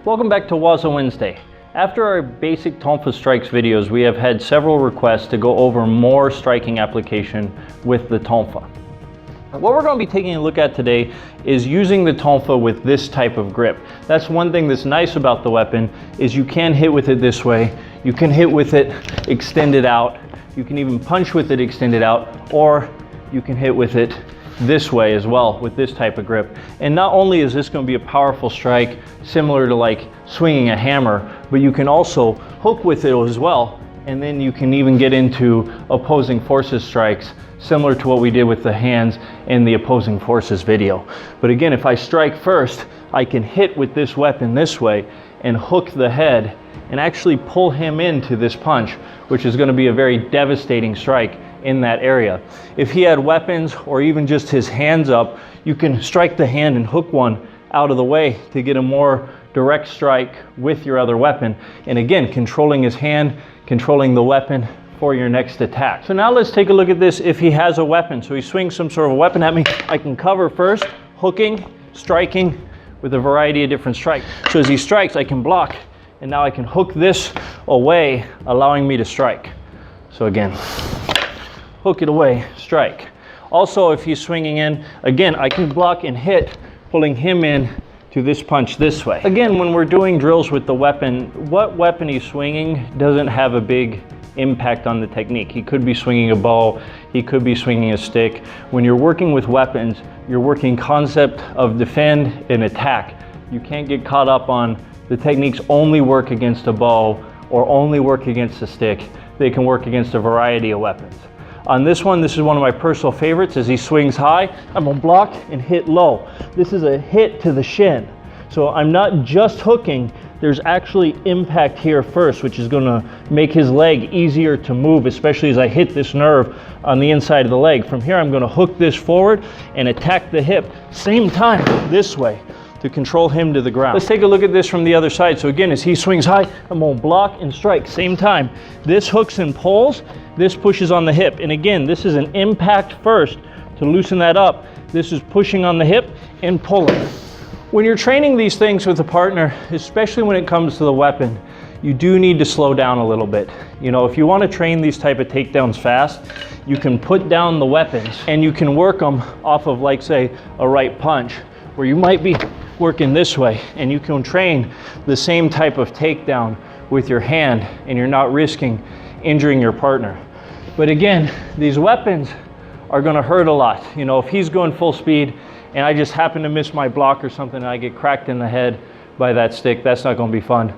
Welcome back to Waza Wednesday. After our basic Tonfa strikes videos, we have had several requests to go over more striking application with the Tonfa. What we're going to be taking a look at today is using the Tonfa with this type of grip. That's one thing that's nice about the weapon, is you can hit with it this way, you can hit with it extended out, you can even punch with it extended out, or you can hit with it this way as well with this type of grip. And not only is this going to be a powerful strike similar to like swinging a hammer, but you can also hook with it as well, and then you can even get into opposing forces strikes similar to what we did with the hands in the opposing forces video. But again, if I strike first, I can hit with this weapon this way and hook the head and actually pull him into this punch, which is going to be a very devastating strike in that area. If he had weapons or even just his hands up, you can strike the hand and hook one out of the way to get a more direct strike with your other weapon. And again, controlling his hand, controlling the weapon for your next attack. So now let's take a look at this if he has a weapon. So he swings some sort of a weapon at me, I can cover first, hooking, striking with a variety of different strikes. So as he strikes, I can block, and now I can hook this away, allowing me to strike. So again, hook it away, strike. Also, if he's swinging in, again, I can block and hit, pulling him in to this punch this way. Again, when we're doing drills with the weapon, what weapon he's swinging doesn't have a big impact on the technique. He could be swinging a bow, he could be swinging a stick. When you're working with weapons, you're working concept of defend and attack. You can't get caught up on the techniques only work against a bow or only work against a stick. They can work against a variety of weapons. On this one, this is one of my personal favorites. As he swings high, I'm gonna block and hit low. This is a hit to the shin. So I'm not just hooking, there's actually impact here first, which is gonna make his leg easier to move, especially as I hit this nerve on the inside of the leg. From here, I'm gonna hook this forward and attack the hip, same time this way, to control him to the ground. Let's take a look at this from the other side. So again, as he swings high, I'm gonna block and strike, same time. This hooks and pulls, this pushes on the hip. And again, this is an impact first to loosen that up. This is pushing on the hip and pulling. When you're training these things with a partner, especially when it comes to the weapon, you do need to slow down a little bit. You know, if you want to train these type of takedowns fast, you can put down the weapons and you can work them off of, like, say, a right punch, where you might be working this way, and you can train the same type of takedown with your hand, and you're not risking injuring your partner. But again, these weapons are going to hurt a lot. You know, if he's going full speed and I just happen to miss my block or something and I get cracked in the head by that stick, that's not going to be fun.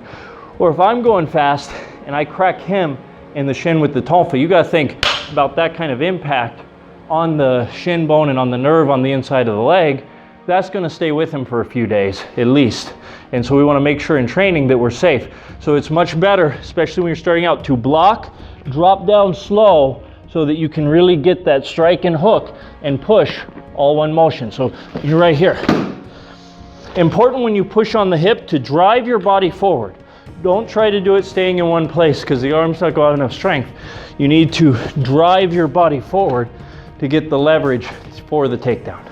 Or if I'm going fast and I crack him in the shin with the Tonfa, you got to think about that kind of impact on the shin bone and on the nerve on the inside of the leg. That's going to stay with him for a few days at least. And so we want to make sure in training that we're safe. So it's much better, especially when you're starting out, to block, drop down slow, so that you can really get that strike and hook and push all one motion. So you're right here. Important when you push on the hip to drive your body forward. Don't try to do it staying in one place, because the arm's not going to have enough strength. You need to drive your body forward to get the leverage for the takedown.